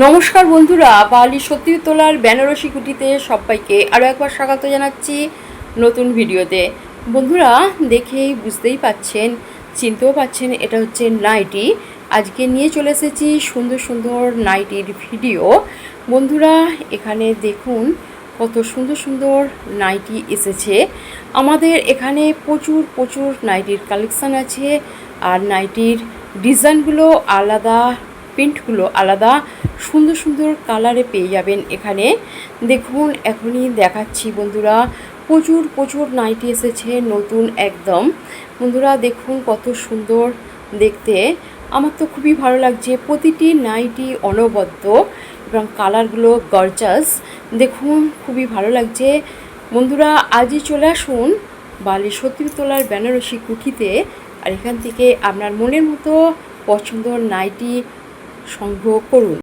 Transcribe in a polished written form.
নমস্কার বন্ধুরা, বালি সত্যি তোলার বেনারসি কুটিতে সবাইকে আরও একবার স্বাগত জানাচ্ছি নতুন ভিডিওতে। বন্ধুরা, দেখেই বুঝতেই পাচ্ছেন, চিনতেও পাচ্ছেন এটা হচ্ছে নাইটি। আজকে নিয়ে চলে এসেছি সুন্দর সুন্দর নাইটির ভিডিও। বন্ধুরা, এখানে দেখুন কত সুন্দর সুন্দর নাইটি এসেছে। আমাদের এখানে প্রচুর প্রচুর নাইটির কালেকশান আছে, আর নাইটির ডিজাইনগুলো আলাদা, প্রিন্টগুলো আলাদা, সুন্দর সুন্দর কালারে পেয়ে যাবেন এখানে। দেখুন এখনই দেখাচ্ছি বন্ধুরা, প্রচুর প্রচুর নাইটি এসেছে নতুন একদম। বন্ধুরা দেখুন কত সুন্দর দেখতে, আমার তো খুবই ভালো লাগছে। প্রতিটি নাইটি অনবদ্য এবং কালারগুলো গর্জাস, দেখুন খুবই ভালো লাগছে। বন্ধুরা আজই চলে আসুন বালি সত্যি তোলার বেনারসি কুঠিতে, আর এখান থেকে আপনার মনের মতো পছন্দের নাইটি সংগ্রহ করুন।